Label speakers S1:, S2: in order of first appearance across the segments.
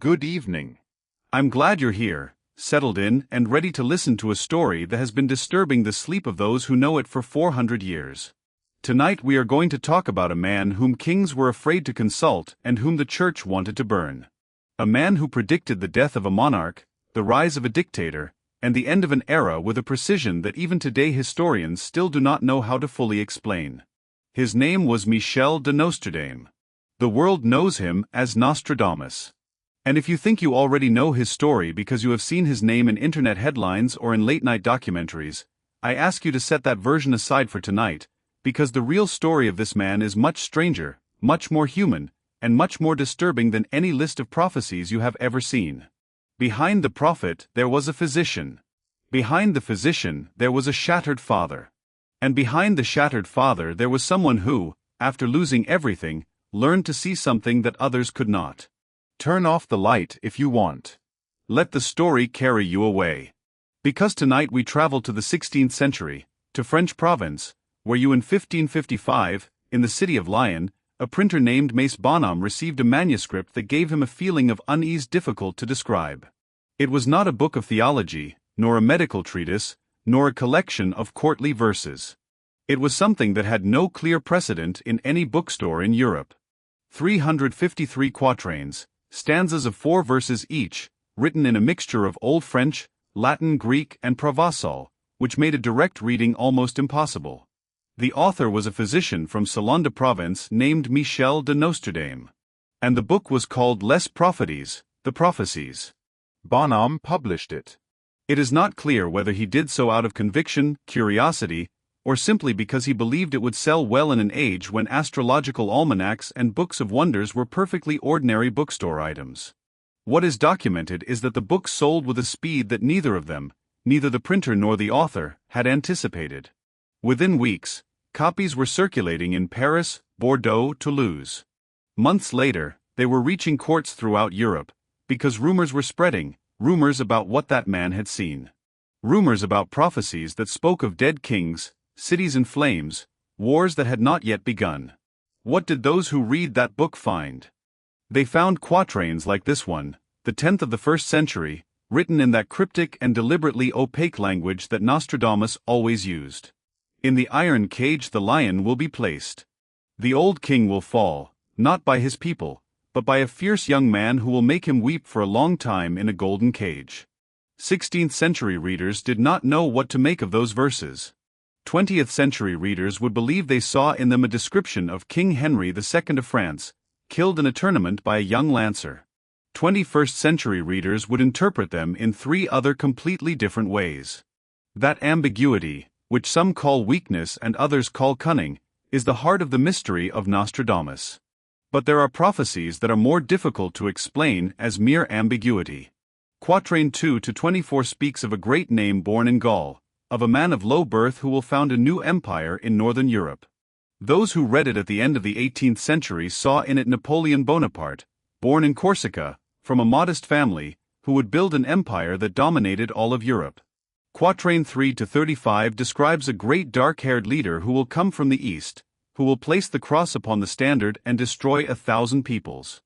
S1: Good evening. I'm glad you're here, settled in and ready to listen to a story that has been disturbing the sleep of those who know it for 400 years. Tonight we are going to talk about a man whom kings were afraid to consult and whom the church wanted to burn. A man who predicted the death of a monarch, the rise of a dictator, and the end of an era with a precision that even today historians still do not know how to fully explain. His name was Michel de Nostredame. The world knows him as Nostradamus. And if you think you already know his story because you have seen his name in internet headlines or in late-night documentaries, I ask you to set that version aside for tonight, because the real story of this man is much stranger, much more human, and much more disturbing than any list of prophecies you have ever seen. Behind the prophet there was a physician. Behind the physician there was a shattered father. And behind the shattered father there was someone who, after losing everything, learned to see something that others could not. Turn off the light if you want. Let the story carry you away. Because tonight we travel to the 16th century, to French Provence, where in 1555, in the city of Lyon, a printer named Mace Bonhomme received a manuscript that gave him a feeling of unease difficult to describe. It was not a book of theology, nor a medical treatise, nor a collection of courtly verses. It was something that had no clear precedent in any bookstore in Europe. 353 quatrains, stanzas of 4 verses each, written in a mixture of Old French, Latin, Greek, and Provençal, which made a direct reading almost impossible. The author was a physician from Salon de Provence named Michel de Nostredame. And the book was called Les Prophecies, the Prophecies. Bonhomme published it. It is not clear whether he did so out of conviction, curiosity, or simply because he believed it would sell well in an age when astrological almanacs and books of wonders were perfectly ordinary bookstore items. What is documented is that the book sold with a speed that neither of them, neither the printer nor the author, had anticipated. Within weeks, copies were circulating in Paris, Bordeaux, Toulouse. Months later, they were reaching courts throughout Europe, because rumors were spreading, rumors about what that man had seen. Rumors about prophecies that spoke of dead kings, cities in flames, wars that had not yet begun. What did those who read that book find? They found quatrains like this one, the 10th of the 1st century, written in that cryptic and deliberately opaque language that Nostradamus always used. In the iron cage the lion will be placed. The old king will fall, not by his people, but by a fierce young man who will make him weep for a long time in a golden cage. 16th century readers did not know what to make of those verses. 20th century readers would believe they saw in them a description of King Henry II of France, killed in a tournament by a young lancer. 21st century readers would interpret them in 3 other completely different ways. That ambiguity, which some call weakness and others call cunning, is the heart of the mystery of Nostradamus. But there are prophecies that are more difficult to explain as mere ambiguity. Quatrain 2 to 24 speaks of a great name born in Gaul, of a man of low birth who will found a new empire in northern Europe. Those who read it at the end of the 18th century saw in it Napoleon Bonaparte, born in Corsica, from a modest family, who would build an empire that dominated all of Europe. Quatrain 3 to 35 describes a great dark-haired leader who will come from the east, who will place the cross upon the standard and destroy 1,000 peoples.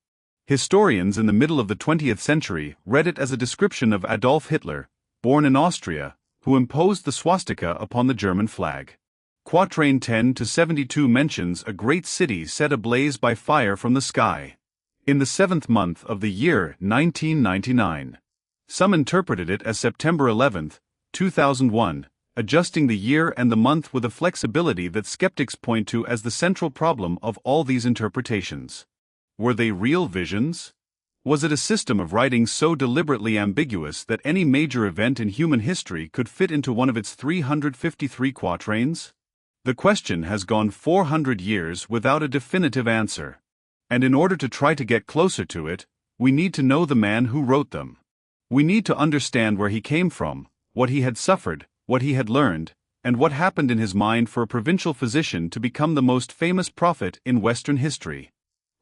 S1: Historians in the middle of the 20th century read it as a description of Adolf Hitler, born in Austria, who imposed the swastika upon the German flag. Quatrain 10 to 72 mentions a great city set ablaze by fire from the sky. In the 7th month of the year 1999. Some interpreted it as September 11, 2001, adjusting the year and the month with a flexibility that skeptics point to as the central problem of all these interpretations. Were they real visions? Was it a system of writing so deliberately ambiguous that any major event in human history could fit into one of its 353 quatrains? The question has gone 400 years without a definitive answer. And in order to try to get closer to it, we need to know the man who wrote them. We need to understand where he came from, what he had suffered, what he had learned, and what happened in his mind for a provincial physician to become the most famous prophet in Western history.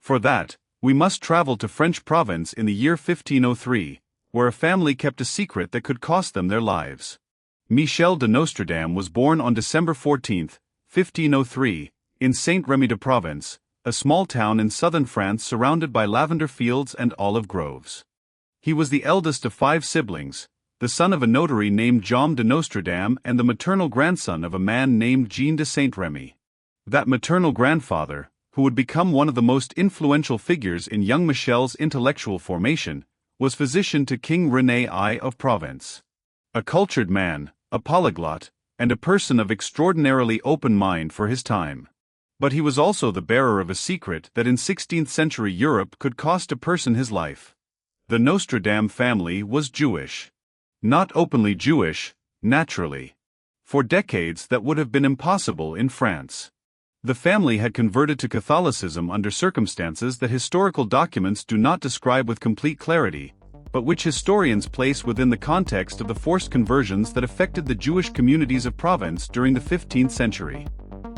S1: For that, we must travel to French Provence in the year 1503, where a family kept a secret that could cost them their lives. Michel de Nostredame was born on December 14, 1503, in Saint-Rémy de Provence, a small town in southern France surrounded by lavender fields and olive groves. He was the eldest of 5 siblings, the son of a notary named Michel de Nostredame and the maternal grandson of a man named Jean de Saint-Remy. That maternal grandfather, who would become one of the most influential figures in young Michel's intellectual formation, was physician to King René I of Provence. A cultured man, a polyglot, and a person of extraordinarily open mind for his time. But he was also the bearer of a secret that in 16th century Europe could cost a person his life. The Nostradame family was Jewish. Not openly Jewish, naturally. For decades that would have been impossible in France. The family had converted to Catholicism under circumstances that historical documents do not describe with complete clarity, but which historians place within the context of the forced conversions that affected the Jewish communities of Provence during the 15th century.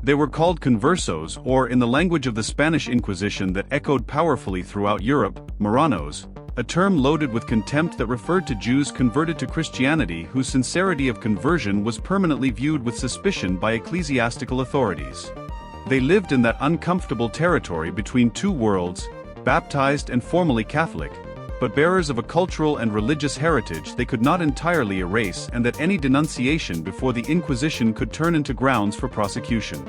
S1: They were called conversos, or in the language of the Spanish Inquisition that echoed powerfully throughout Europe, Marranos, a term loaded with contempt that referred to Jews converted to Christianity whose sincerity of conversion was permanently viewed with suspicion by ecclesiastical authorities. They lived in that uncomfortable territory between two worlds, baptized and formally Catholic, but bearers of a cultural and religious heritage they could not entirely erase, and that any denunciation before the Inquisition could turn into grounds for prosecution.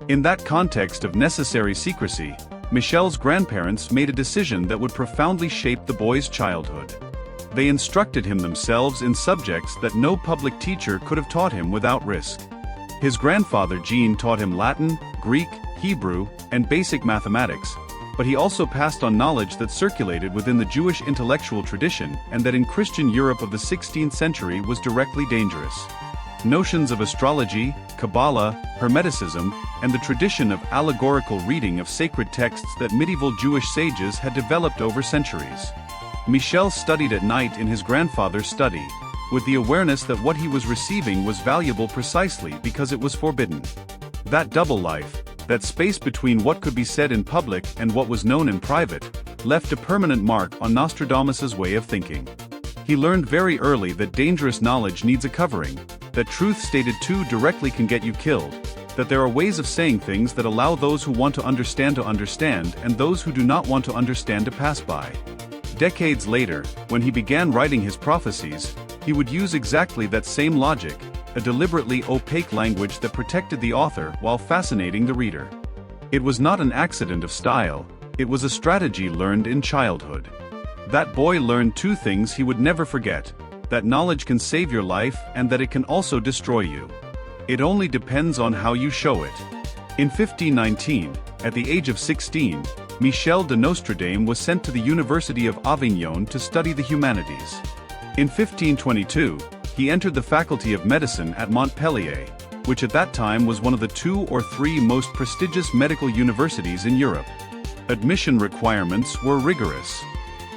S1: In that context of necessary secrecy, Michel's grandparents made a decision that would profoundly shape the boy's childhood. They instructed him themselves in subjects that no public teacher could have taught him without risk. His grandfather Jean taught him Latin, Greek, Hebrew, and basic mathematics, but he also passed on knowledge that circulated within the Jewish intellectual tradition and that in Christian Europe of the 16th century was directly dangerous. Notions of astrology, Kabbalah, Hermeticism, and the tradition of allegorical reading of sacred texts that medieval Jewish sages had developed over centuries. Michel studied at night in his grandfather's study, with the awareness that what he was receiving was valuable precisely because it was forbidden. That double life, that space between what could be said in public and what was known in private, left a permanent mark on Nostradamus's way of thinking. He learned very early that dangerous knowledge needs a covering, that truth stated too directly can get you killed, that there are ways of saying things that allow those who want to understand and those who do not want to understand to pass by. Decades later, when he began writing his prophecies, he would use exactly that same logic, a deliberately opaque language that protected the author while fascinating the reader. It was not an accident of style, it was a strategy learned in childhood. That boy learned 2 things he would never forget: that knowledge can save your life and that it can also destroy you. It only depends on how you show it. In 1519, at the age of 16, Michel de Nostredame was sent to the University of Avignon to study the humanities. In 1522, he entered the Faculty of Medicine at Montpellier, which at that time was one of the 2 or 3 most prestigious medical universities in Europe. Admission requirements were rigorous.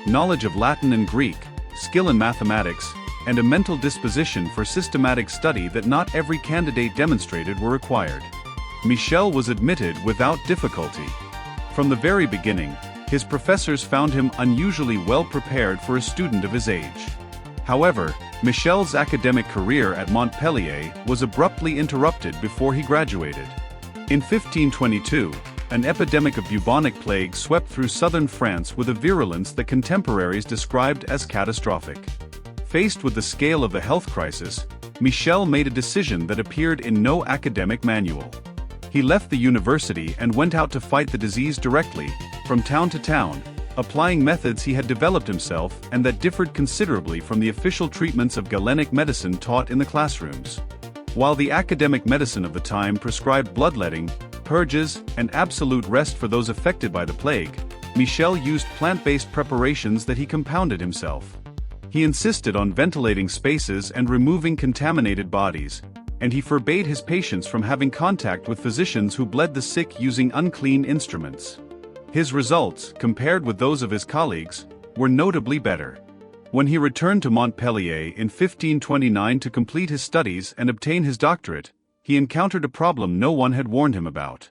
S1: Knowledge of Latin and Greek, skill in mathematics, and a mental disposition for systematic study that not every candidate demonstrated were required. Michel was admitted without difficulty. From the very beginning, his professors found him unusually well prepared for a student of his age. However, Michel's academic career at Montpellier was abruptly interrupted before he graduated. In 1522, an epidemic of bubonic plague swept through southern France with a virulence that contemporaries described as catastrophic. Faced with the scale of the health crisis, Michel made a decision that appeared in no academic manual. He left the university and went out to fight the disease directly, from town to town, applying methods he had developed himself and that differed considerably from the official treatments of Galenic medicine taught in the classrooms. While the academic medicine of the time prescribed bloodletting, purges, and absolute rest for those affected by the plague, Michel used plant-based preparations that he compounded himself. He insisted on ventilating spaces and removing contaminated bodies, and he forbade his patients from having contact with physicians who bled the sick using unclean instruments. His results, compared with those of his colleagues, were notably better. When he returned to Montpellier in 1529 to complete his studies and obtain his doctorate, he encountered a problem no one had warned him about.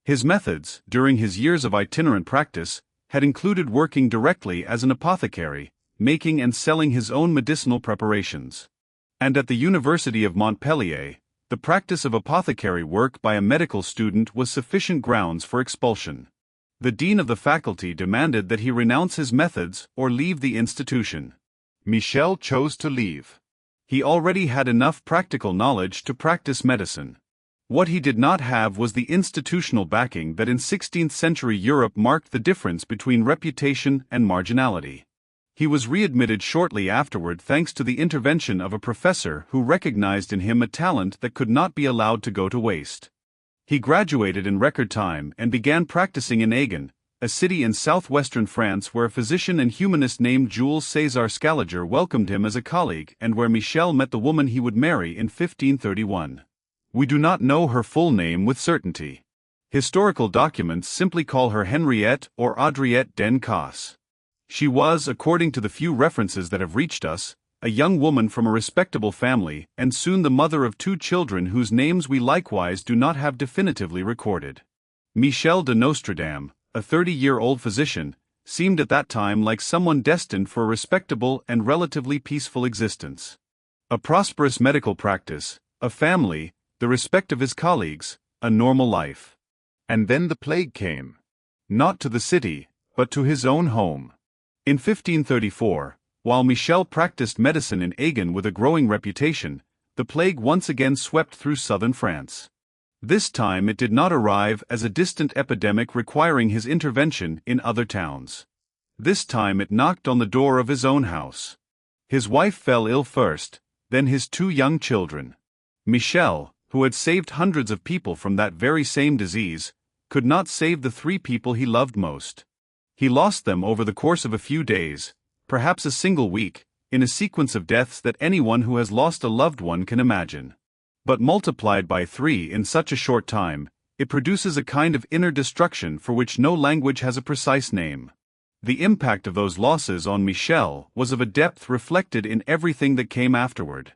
S1: His methods, during his years of itinerant practice, had included working directly as an apothecary, making and selling his own medicinal preparations. And at the University of Montpellier, the practice of apothecary work by a medical student was sufficient grounds for expulsion. The dean of the faculty demanded that he renounce his methods or leave the institution. Michel chose to leave. He already had enough practical knowledge to practice medicine. What he did not have was the institutional backing that in 16th-century Europe marked the difference between reputation and marginality. He was readmitted shortly afterward thanks to the intervention of a professor who recognized in him a talent that could not be allowed to go to waste. He graduated in record time and began practicing in Agen, a city in southwestern France where a physician and humanist named Jules César Scaliger welcomed him as a colleague and where Michel met the woman he would marry in 1531. We do not know her full name with certainty. Historical documents simply call her Henriette or Adriette den Casse. She was, according to the few references that have reached us, a young woman from a respectable family and soon the mother of 2 children whose names we likewise do not have definitively recorded. Michel de Nostredame, a 30-year-old physician, seemed at that time like someone destined for a respectable and relatively peaceful existence. A prosperous medical practice, a family, the respect of his colleagues, a normal life. And then the plague came. Not to the city, but to his own home. In 1534, while Michel practiced medicine in Agen with a growing reputation, the plague once again swept through southern France. This time it did not arrive as a distant epidemic requiring his intervention in other towns. This time it knocked on the door of his own house. His wife fell ill first, then his 2 young children. Michel, who had saved hundreds of people from that very same disease, could not save the 3 people he loved most. He lost them over the course of a few days, perhaps a single week, in a sequence of deaths that anyone who has lost a loved one can imagine. But multiplied by 3 in such a short time, it produces a kind of inner destruction for which no language has a precise name. The impact of those losses on Michel was of a depth reflected in everything that came afterward.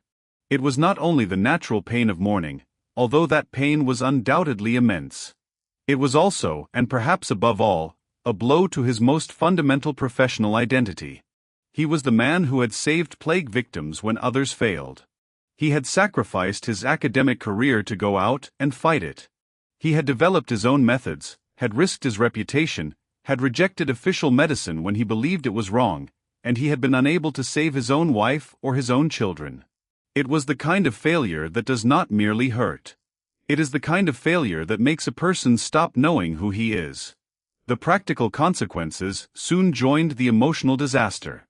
S1: It was not only the natural pain of mourning, although that pain was undoubtedly immense. It was also, and perhaps above all, a blow to his most fundamental professional identity. He was the man who had saved plague victims when others failed. He had sacrificed his academic career to go out and fight it. He had developed his own methods, had risked his reputation, had rejected official medicine when he believed it was wrong, and he had been unable to save his own wife or his own children. It was the kind of failure that does not merely hurt. It is the kind of failure that makes a person stop knowing who he is. The practical consequences soon joined the emotional disaster.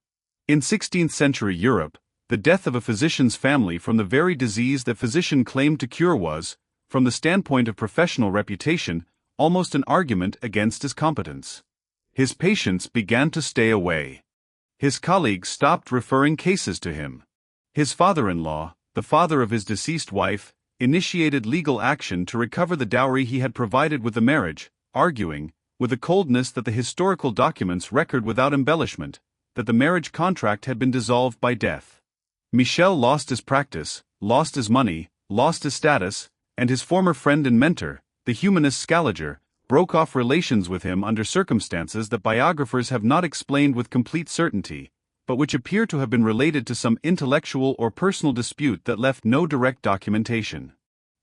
S1: In 16th-century Europe, the death of a physician's family from the very disease that physician claimed to cure was, from the standpoint of professional reputation, almost an argument against his competence. His patients began to stay away. His colleagues stopped referring cases to him. His father-in-law, the father of his deceased wife, initiated legal action to recover the dowry he had provided with the marriage, arguing, with a coldness that the historical documents record without embellishment, that the marriage contract had been dissolved by death. Michel lost his practice, lost his money, lost his status, and his former friend and mentor, the humanist Scaliger, broke off relations with him under circumstances that biographers have not explained with complete certainty, but which appear to have been related to some intellectual or personal dispute that left no direct documentation.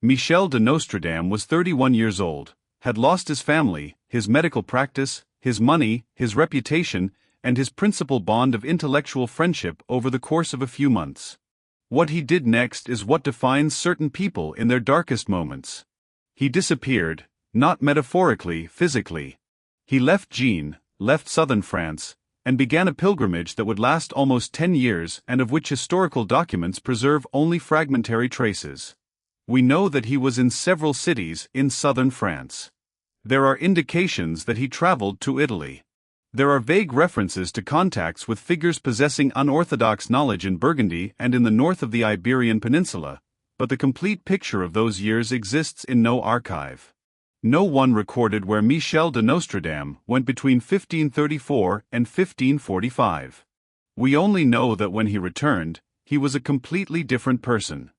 S1: Michel de Nostredame was 31 years old, had lost his family, his medical practice, his money, his reputation, and his principal bond of intellectual friendship over the course of a few months. What he did next is what defines certain people in their darkest moments. He disappeared, not metaphorically, physically. He left Jean, left southern France, and began a pilgrimage that would last almost 10 years and of which historical documents preserve only fragmentary traces. We know that he was in several cities in southern France. There are indications that he traveled to Italy. There are vague references to contacts with figures possessing unorthodox knowledge in Burgundy and in the north of the Iberian Peninsula, but the complete picture of those years exists in no archive. No one recorded where Michel de Nostredame went between 1534 and 1545. We only know that when he returned, he was a completely different person.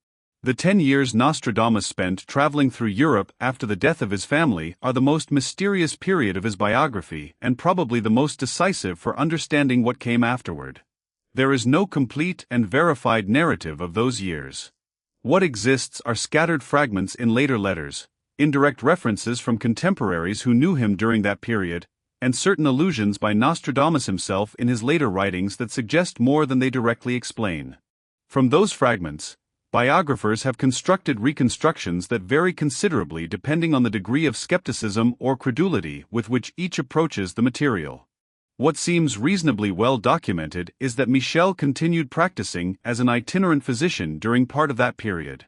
S1: The 10 years Nostradamus spent traveling through Europe after the death of his family are the most mysterious period of his biography and probably the most decisive for understanding what came afterward. There is no complete and verified narrative of those years. What exists are scattered fragments in later letters, indirect references from contemporaries who knew him during that period, and certain allusions by Nostradamus himself in his later writings that suggest more than they directly explain. From those fragments, biographers have constructed reconstructions that vary considerably depending on the degree of skepticism or credulity with which each approaches the material. What seems reasonably well documented is that Michel continued practicing as an itinerant physician during part of that period.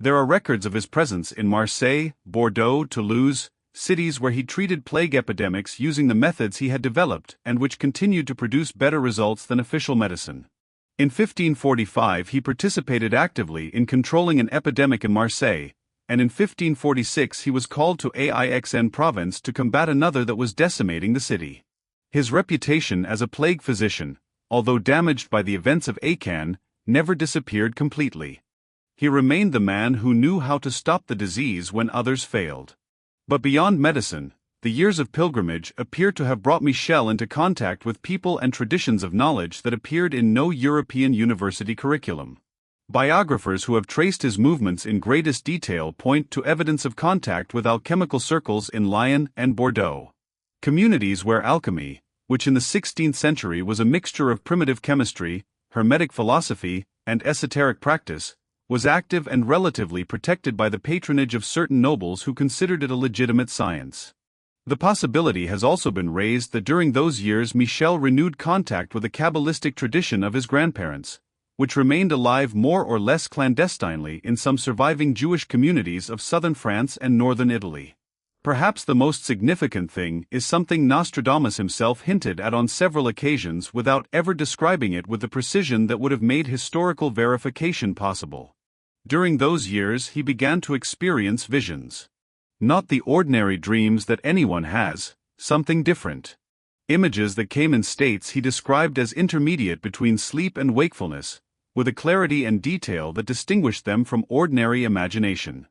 S1: There are records of his presence in Marseille, Bordeaux, Toulouse, cities where he treated plague epidemics using the methods he had developed and which continued to produce better results than official medicine. In 1545 he participated actively in controlling an epidemic in Marseille, and in 1546 he was called to Aix-en-Provence to combat another that was decimating the city. His reputation as a plague physician, although damaged by the events of Aachen, never disappeared completely. He remained the man who knew how to stop the disease when others failed. But beyond medicine, the years of pilgrimage appear to have brought Michel into contact with people and traditions of knowledge that appeared in no European university curriculum. Biographers who have traced his movements in greatest detail point to evidence of contact with alchemical circles in Lyon and Bordeaux. Communities where alchemy, which in the 16th century was a mixture of primitive chemistry, hermetic philosophy, and esoteric practice, was active and relatively protected by the patronage of certain nobles who considered it a legitimate science. The possibility has also been raised that during those years Michel renewed contact with the Kabbalistic tradition of his grandparents, which remained alive more or less clandestinely in some surviving Jewish communities of southern France and northern Italy. Perhaps the most significant thing is something Nostradamus himself hinted at on several occasions without ever describing it with the precision that would have made historical verification possible. During those years he began to experience visions. Not the ordinary dreams that anyone has, something different. Images that came in states he described as intermediate between sleep and wakefulness, with a clarity and detail that distinguished them from ordinary imagination.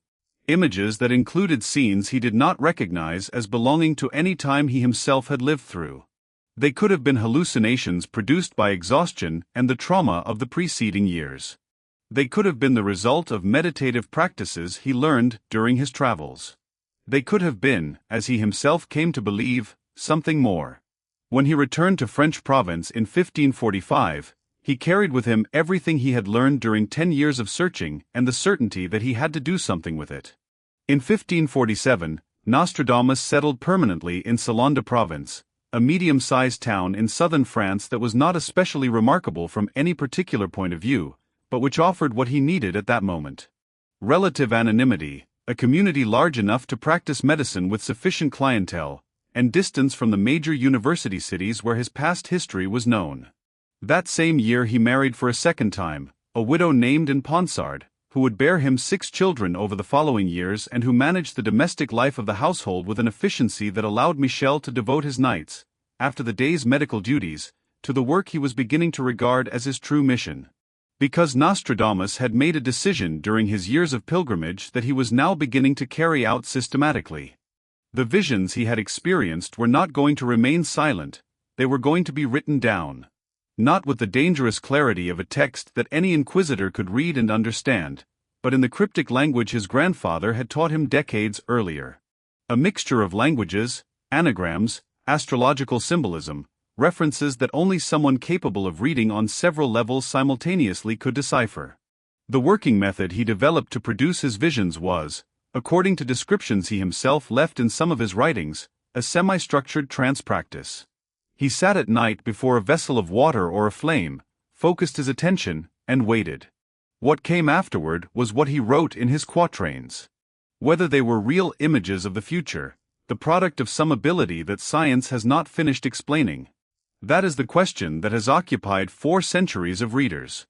S1: Images that included scenes he did not recognize as belonging to any time he himself had lived through. They could have been hallucinations produced by exhaustion and the trauma of the preceding years. They could have been the result of meditative practices he learned during his travels. They could have been, as he himself came to believe, something more. When he returned to French Provence in 1545, he carried with him everything he had learned during 10 years of searching and the certainty that he had to do something with it. In 1547, Nostradamus settled permanently in Salon de Provence, a medium-sized town in southern France that was not especially remarkable from any particular point of view, but which offered what he needed at that moment. Relative anonymity, a community large enough to practice medicine with sufficient clientele, and distance from the major university cities where his past history was known. That same year he married for a second time, a widow named Ponsard, who would bear him 6 children over the following years and who managed the domestic life of the household with an efficiency that allowed Michel to devote his nights, after the day's medical duties, to the work he was beginning to regard as his true mission. Because Nostradamus had made a decision during his years of pilgrimage that he was now beginning to carry out systematically. The visions he had experienced were not going to remain silent, they were going to be written down. Not with the dangerous clarity of a text that any inquisitor could read and understand, but in the cryptic language his grandfather had taught him decades earlier. A mixture of languages, anagrams, astrological symbolism, references that only someone capable of reading on several levels simultaneously could decipher. The working method he developed to produce his visions was, according to descriptions he himself left in some of his writings, a semi-structured trance practice. He sat at night before a vessel of water or a flame, focused his attention, and waited. What came afterward was what he wrote in his quatrains. Whether they were real images of the future, the product of some ability that science has not finished explaining, that is the question that has occupied 4 centuries of readers.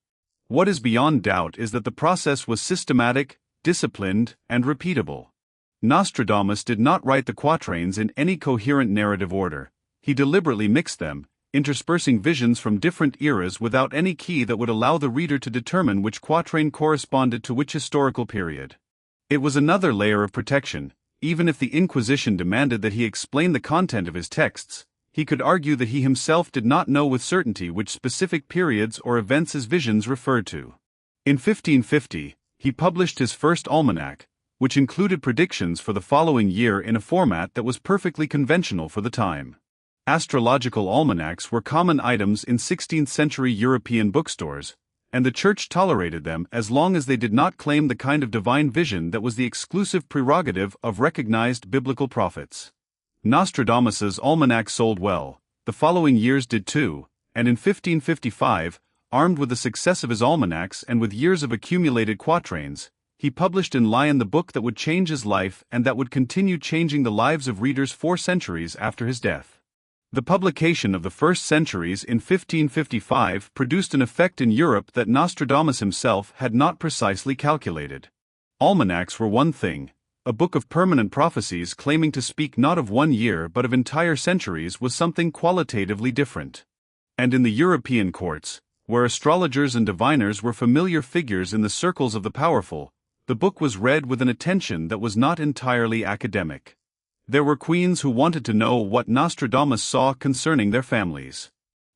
S1: What is beyond doubt is that the process was systematic, disciplined, and repeatable. Nostradamus did not write the quatrains in any coherent narrative order. He deliberately mixed them, interspersing visions from different eras without any key that would allow the reader to determine which quatrain corresponded to which historical period. It was another layer of protection. Even if the Inquisition demanded that he explain the content of his texts, he could argue that he himself did not know with certainty which specific periods or events his visions referred to. In 1550, he published his first almanac, which included predictions for the following year in a format that was perfectly conventional for the time. Astrological almanacs were common items in 16th-century European bookstores, and the Church tolerated them as long as they did not claim the kind of divine vision that was the exclusive prerogative of recognized biblical prophets. Nostradamus's almanac sold well, the following years did too, and in 1555, armed with the success of his almanacs and with years of accumulated quatrains, he published in Lyon the book that would change his life and that would continue changing the lives of readers 4 centuries after his death. The publication of the first centuries in 1555 produced an effect in Europe that Nostradamus himself had not precisely calculated. Almanacs were one thing. A book of permanent prophecies claiming to speak not of 1 year but of entire centuries was something qualitatively different. And in the European courts, where astrologers and diviners were familiar figures in the circles of the powerful, the book was read with an attention that was not entirely academic. There were queens who wanted to know what Nostradamus saw concerning their families.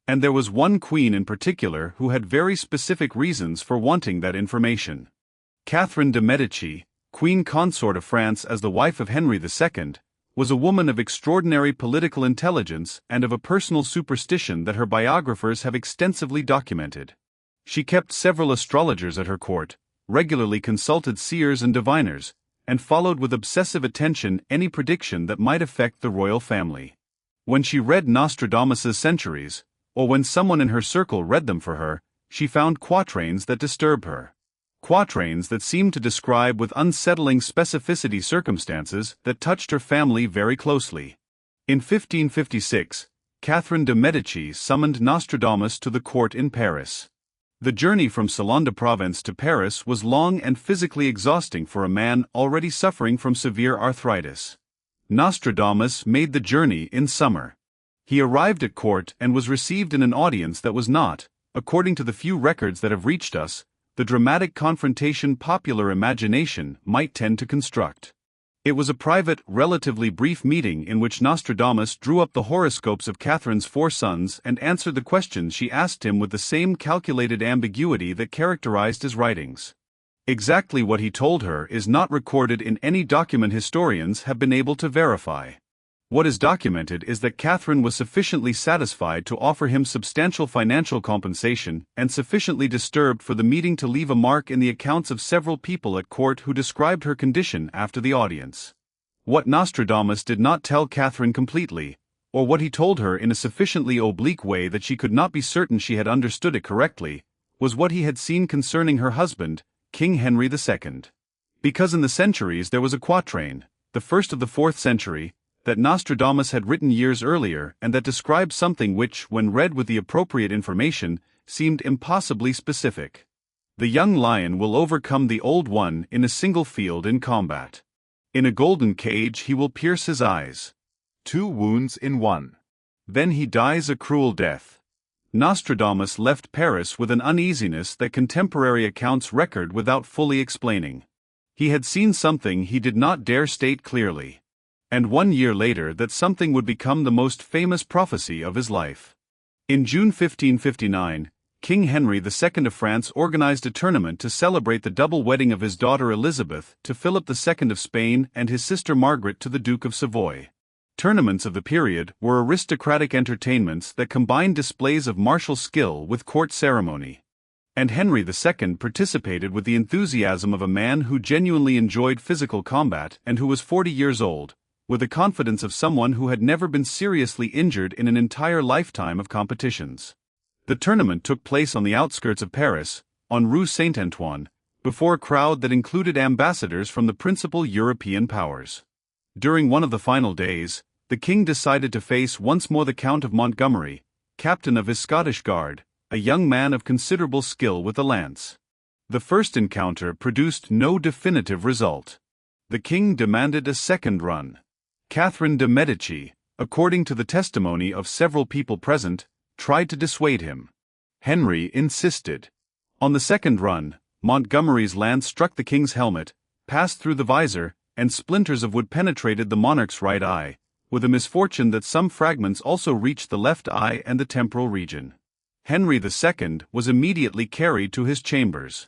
S1: And there was one queen in particular who had very specific reasons for wanting that information. Catherine de' Medici, queen consort of France as the wife of Henry II, was a woman of extraordinary political intelligence and of a personal superstition that her biographers have extensively documented. She kept several astrologers at her court, regularly consulted seers and diviners, and followed with obsessive attention any prediction that might affect the royal family. When she read Nostradamus's centuries, or when someone in her circle read them for her, she found quatrains that disturbed her. Quatrains that seemed to describe with unsettling specificity circumstances that touched her family very closely. In 1556, Catherine de' Medici summoned Nostradamus to the court in Paris. The journey from Salon de Provence to Paris was long and physically exhausting for a man already suffering from severe arthritis. Nostradamus made the journey in summer. He arrived at court and was received in an audience that was not, according to the few records that have reached us, the dramatic confrontation popular imagination might tend to construct. It was a private, relatively brief meeting in which Nostradamus drew up the horoscopes of Catherine's 4 sons and answered the questions she asked him with the same calculated ambiguity that characterized his writings. Exactly what he told her is not recorded in any document historians have been able to verify. What is documented is that Catherine was sufficiently satisfied to offer him substantial financial compensation and sufficiently disturbed for the meeting to leave a mark in the accounts of several people at court who described her condition after the audience. What Nostradamus did not tell Catherine completely, or what he told her in a sufficiently oblique way that she could not be certain she had understood it correctly, was what he had seen concerning her husband, King Henry II. Because in the centuries there was a quatrain, the first of the 4th century, that Nostradamus had written years earlier and that described something which, when read with the appropriate information, seemed impossibly specific. The young lion will overcome the old one in a single field in combat. In a golden cage he will pierce his eyes. 2 wounds in 1. Then he dies a cruel death. Nostradamus left Paris with an uneasiness that contemporary accounts record without fully explaining. He had seen something he did not dare state clearly. And 1 year later that something would become the most famous prophecy of his life. In June 1559, King Henry II of France organized a tournament to celebrate the double wedding of his daughter Elizabeth to Philip II of Spain and his sister Margaret to the Duke of Savoy. Tournaments of the period were aristocratic entertainments that combined displays of martial skill with court ceremony. And Henry II participated with the enthusiasm of a man who genuinely enjoyed physical combat and who was 40 years old, with the confidence of someone who had never been seriously injured in an entire lifetime of competitions. The tournament took place on the outskirts of Paris, on Rue Saint-Antoine, before a crowd that included ambassadors from the principal European powers. During one of the final days, the king decided to face once more the Count of Montgomery, captain of his Scottish Guard, a young man of considerable skill with the lance. The first encounter produced no definitive result. The king demanded a second run. Catherine de' Medici, according to the testimony of several people present, tried to dissuade him. Henry insisted. On the second run, Montgomery's lance struck the king's helmet, passed through the visor, and splinters of wood penetrated the monarch's right eye, with the misfortune that some fragments also reached the left eye and the temporal region. Henry II was immediately carried to his chambers.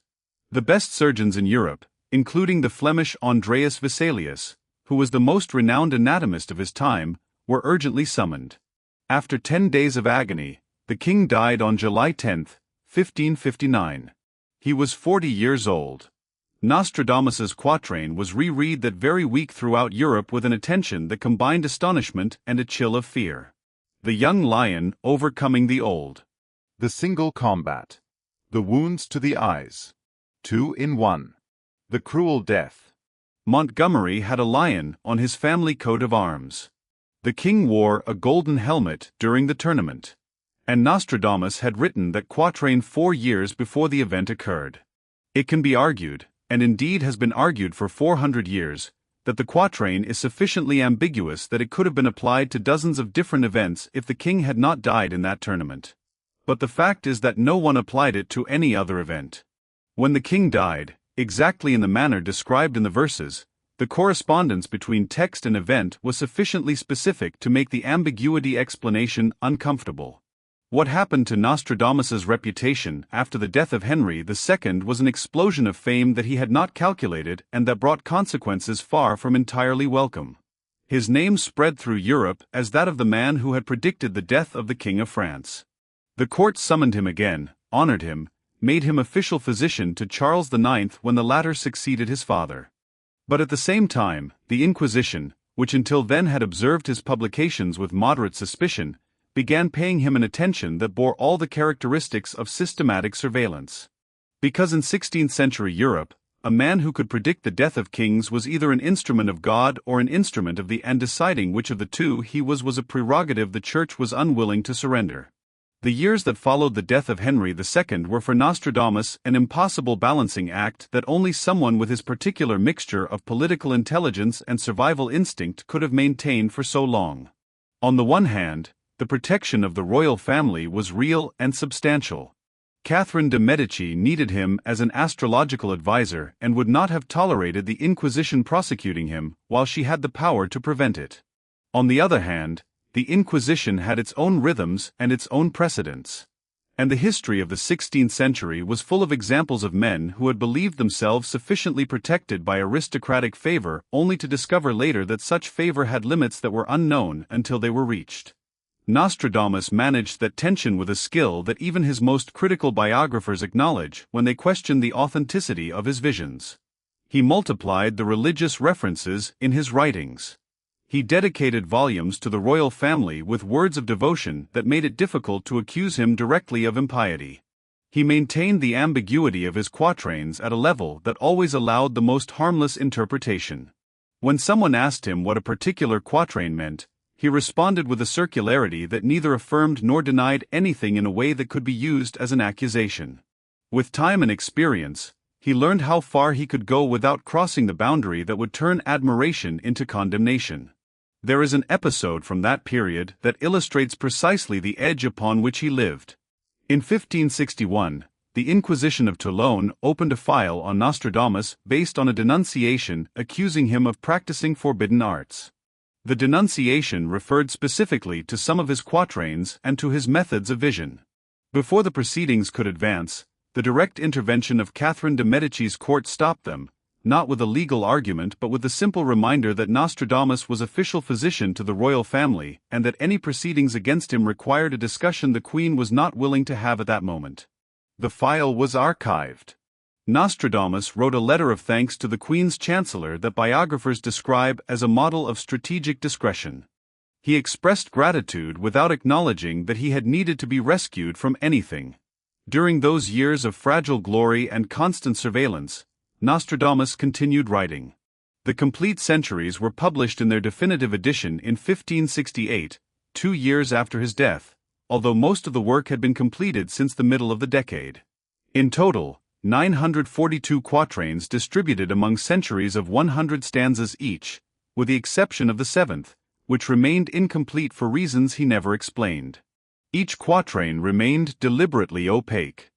S1: The best surgeons in Europe, including the Flemish Andreas Vesalius, who was the most renowned anatomist of his time, were urgently summoned. After 10 days of agony, the king died on July 10, 1559. He was 40 years old. Nostradamus's quatrain was reread that very week throughout Europe with an attention that combined astonishment and a chill of fear. The young lion overcoming the old.
S2: The single combat. The wounds to the eyes. 2 in 1. The cruel death.
S1: Montgomery had a lion on his family coat of arms. The king wore a golden helmet during the tournament. And Nostradamus had written that quatrain 4 years before the event occurred. It can be argued, and indeed has been argued for 400 years, that the quatrain is sufficiently ambiguous that it could have been applied to dozens of different events if the king had not died in that tournament. But the fact is that no one applied it to any other event. When the king died, exactly in the manner described in the verses, the correspondence between text and event was sufficiently specific to make the ambiguity explanation uncomfortable. What happened to Nostradamus's reputation after the death of Henry II was an explosion of fame that he had not calculated and that brought consequences far from entirely welcome. His name spread through Europe as that of the man who had predicted the death of the King of France. The court summoned him again, honored him, made him official physician to Charles IX when the latter succeeded his father. But at the same time, the Inquisition, which until then had observed his publications with moderate suspicion, began paying him an attention that bore all the characteristics of systematic surveillance. Because in 16th-century Europe, a man who could predict the death of kings was either an instrument of God or an instrument of and deciding which of the two he was a prerogative the Church was unwilling to surrender. The years that followed the death of Henry II were for Nostradamus an impossible balancing act that only someone with his particular mixture of political intelligence and survival instinct could have maintained for so long. On the one hand, the protection of the royal family was real and substantial. Catherine de' Medici needed him as an astrological advisor and would not have tolerated the Inquisition prosecuting him while she had the power to prevent it. On the other hand, the Inquisition had its own rhythms and its own precedents. And the history of the 16th century was full of examples of men who had believed themselves sufficiently protected by aristocratic favor only to discover later that such favor had limits that were unknown until they were reached. Nostradamus managed that tension with a skill that even his most critical biographers acknowledge when they question the authenticity of his visions. He multiplied the religious references in his writings. He dedicated volumes to the royal family with words of devotion that made it difficult to accuse him directly of impiety. He maintained the ambiguity of his quatrains at a level that always allowed the most harmless interpretation. When someone asked him what a particular quatrain meant, he responded with a circularity that neither affirmed nor denied anything in a way that could be used as an accusation. With time and experience, he learned how far he could go without crossing the boundary that would turn admiration into condemnation. There is an episode from that period that illustrates precisely the edge upon which he lived. In 1561, the Inquisition of Toulon opened a file on Nostradamus based on a denunciation accusing him of practicing forbidden arts. The denunciation referred specifically to some of his quatrains and to his methods of vision. Before the proceedings could advance, the direct intervention of Catherine de' Medici's court stopped them, not with a legal argument but with the simple reminder that Nostradamus was official physician to the royal family and that any proceedings against him required a discussion the Queen was not willing to have at that moment. The file was archived. Nostradamus wrote a letter of thanks to the Queen's Chancellor that biographers describe as a model of strategic discretion. He expressed gratitude without acknowledging that he had needed to be rescued from anything. During those years of fragile glory and constant surveillance, Nostradamus continued writing. The complete centuries were published in their definitive edition in 1568, 2 years after his death, although most of the work had been completed since the middle of the decade. In total, 942 quatrains distributed among centuries of 100 stanzas each, with the exception of the 7th, which remained incomplete for reasons he never explained. Each quatrain remained deliberately opaque.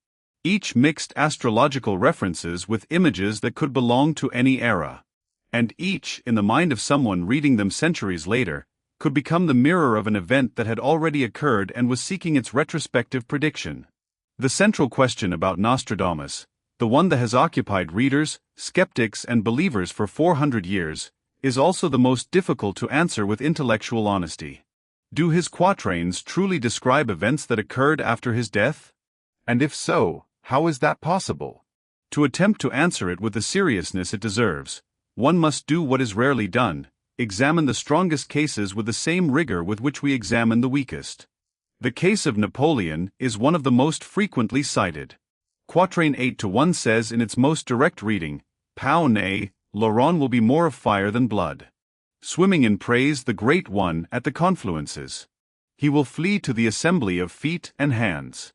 S1: Each mixed astrological references with images that could belong to any era. And each, in the mind of someone reading them centuries later, could become the mirror of an event that had already occurred and was seeking its retrospective prediction. The central question about Nostradamus, the one that has occupied readers, skeptics, and believers for 400 years, is also the most difficult to answer with intellectual honesty. Do his quatrains truly describe events that occurred after his death?
S2: And if so, how is that possible?
S1: To attempt to answer it with the seriousness it deserves, one must do what is rarely done: examine the strongest cases with the same rigor with which we examine the weakest. The case of Napoleon is one of the most frequently cited. Quatrain 8-1 says in its most direct reading, "Pau nay, Laurent will be more of fire than blood. Swimming in praise the Great One at the confluences. He will flee to the assembly of feet and hands."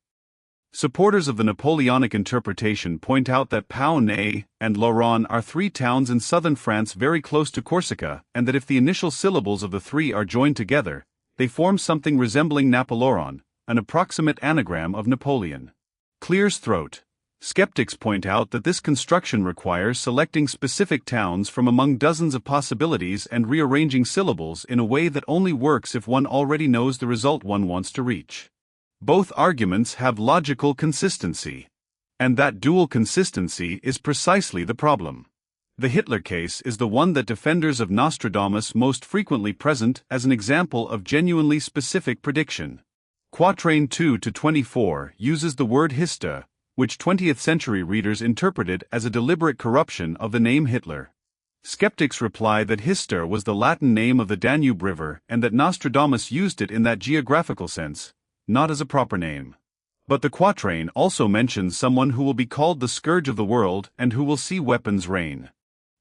S1: Supporters of the Napoleonic interpretation point out that Pau nay and Laurent are three towns in southern France very close to Corsica, and that if the initial syllables of the three are joined together, they form something resembling Napoleon, an approximate anagram of Napoleon. Clears throat. Skeptics point out that this construction requires selecting specific towns from among dozens of possibilities and rearranging syllables in a way that only works if one already knows the result one wants to reach. Both arguments have logical consistency. And that dual consistency is precisely the problem. The Hitler case is the one that defenders of Nostradamus most frequently present as an example of genuinely specific prediction. Quatrain 2-24 uses the word Hista, which 20th century readers interpreted as a deliberate corruption of the name Hitler. Skeptics reply that Hister was the Latin name of the Danube River and that Nostradamus used it in that geographical sense, not as a proper name. But the quatrain also mentions someone who will be called the scourge of the world and who will see weapons rain.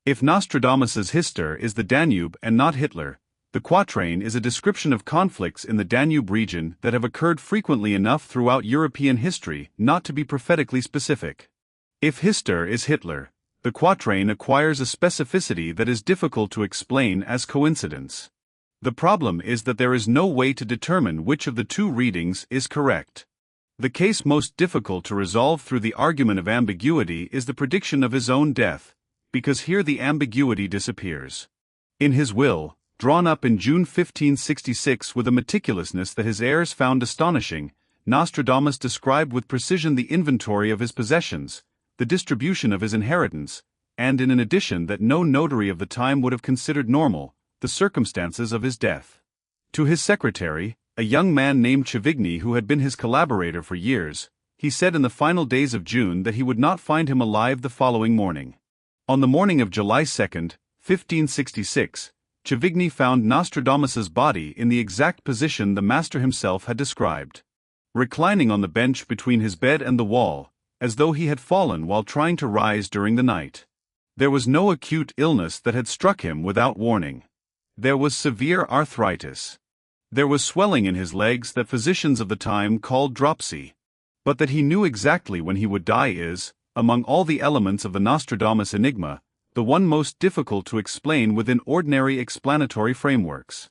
S1: If Nostradamus's Hister is the Danube and not Hitler, the quatrain is a description of conflicts in the Danube region that have occurred frequently enough throughout European history not to be prophetically specific. If Hister is Hitler, the quatrain acquires a specificity that is difficult to explain as coincidence. The problem is that there is no way to determine which of the two readings is correct. The case most difficult to resolve through the argument of ambiguity is the prediction of his own death, because here the ambiguity disappears. In his will, drawn up in June 1566 with a meticulousness that his heirs found astonishing, Nostradamus described with precision the inventory of his possessions, the distribution of his inheritance, and in an addition that no notary of the time would have considered normal, the circumstances of his death. To his secretary, a young man named Chavigny who had been his collaborator for years, he said in the final days of June that he would not find him alive the following morning. On the morning of July 2, 1566, Chavigny found Nostradamus's body in the exact position the master himself had described. Reclining on the bench between his bed and the wall, as though he had fallen while trying to rise during the night. There was no acute illness that had struck him without warning. There was severe arthritis. There was swelling in his legs that physicians of the time called dropsy. But that he knew exactly when he would die is, among all the elements of the Nostradamus enigma, the one most difficult to explain within ordinary explanatory frameworks.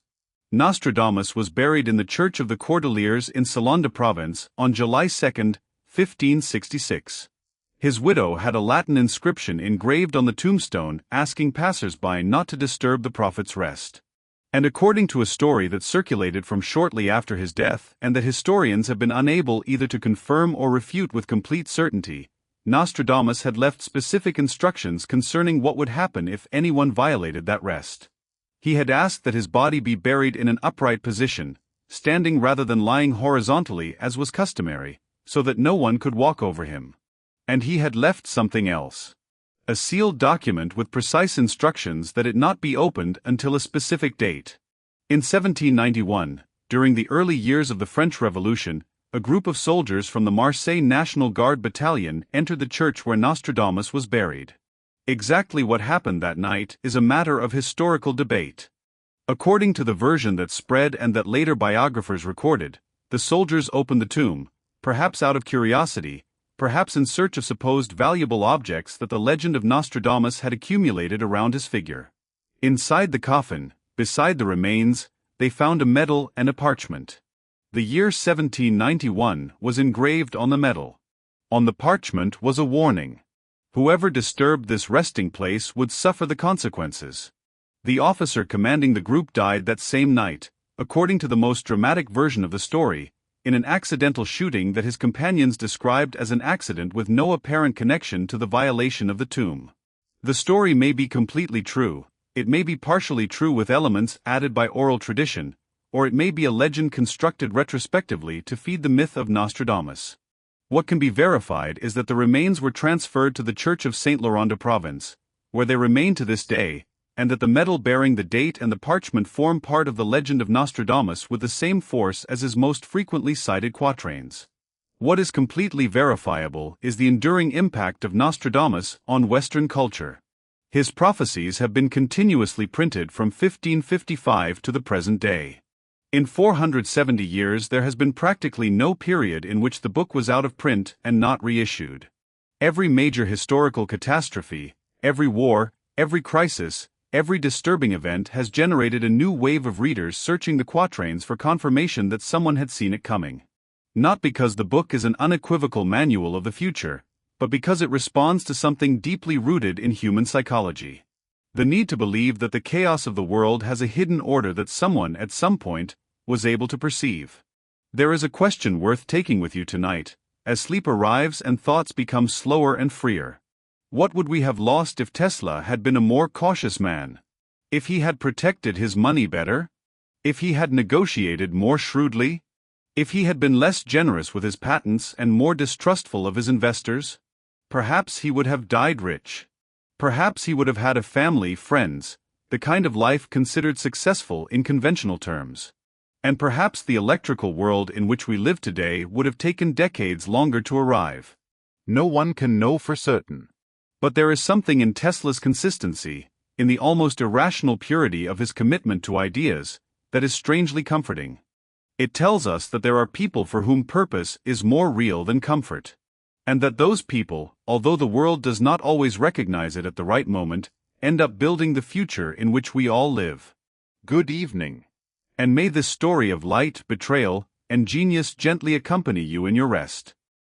S1: Nostradamus was buried in the Church of the Cordeliers in Salon de Provence on July 2, 1566. His widow had a Latin inscription engraved on the tombstone asking passers-by not to disturb the prophet's rest. And according to a story that circulated from shortly after his death and that historians have been unable either to confirm or refute with complete certainty, Nostradamus had left specific instructions concerning what would happen if anyone violated that rest. He had asked that his body be buried in an upright position, standing rather than lying horizontally as was customary, so that no one could walk over him. And he had left something else. A sealed document with precise instructions that it not be opened until a specific date. In 1791, during the early years of the French Revolution, a group of soldiers from the Marseille National Guard Battalion entered the church where Nostradamus was buried. Exactly what happened that night is a matter of historical debate. According to the version that spread and that later biographers recorded, the soldiers opened the tomb, perhaps out of curiosity, perhaps in search of supposed valuable objects that the legend of Nostradamus had accumulated around his figure. Inside the coffin, beside the remains, they found a medal and a parchment. The year 1791 was engraved on the medal. On the parchment was a warning. Whoever disturbed this resting place would suffer the consequences. The officer commanding the group died that same night, according to the most dramatic version of the story, in an accidental shooting that his companions described as an accident with no apparent connection to the violation of the tomb. The story may be completely true, it may be partially true with elements added by oral tradition, or it may be a legend constructed retrospectively to feed the myth of Nostradamus. What can be verified is that the remains were transferred to the Church of Saint Laurent de Provence, where they remain to this day, and that the metal bearing the date and the parchment form part of the legend of Nostradamus with the same force as his most frequently cited quatrains. What is completely verifiable is the enduring impact of Nostradamus on Western culture. His prophecies have been continuously printed from 1555 to the present day. In 470 years there has been practically no period in which the book was out of print and not reissued. Every major historical catastrophe, every war, every crisis, every disturbing event has generated a new wave of readers searching the quatrains for confirmation that someone had seen it coming. Not because the book is an unequivocal manual of the future, but because it responds to something deeply rooted in human psychology. The need to believe that the chaos of the world has a hidden order that someone at some point was able to perceive. There is a question worth taking with you tonight, as sleep arrives and thoughts become slower and freer. What would we have lost if Tesla had been a more cautious man? If he had protected his money better? If he had negotiated more shrewdly? If he had been less generous with his patents and more distrustful of his investors? Perhaps he would have died rich. Perhaps he would have had a family, friends, the kind of life considered successful in conventional terms. And perhaps the electrical world in which we live today would have taken decades longer to arrive.
S2: No one can know for certain.
S1: But there is something in Tesla's consistency, in the almost irrational purity of his commitment to ideas, that is strangely comforting. It tells us that there are people for whom purpose is more real than comfort. And that those people, although the world does not always recognize it at the right moment, end up building the future in which we all live.
S2: Good evening.
S1: And may this story of light, betrayal, and genius gently accompany you in your rest.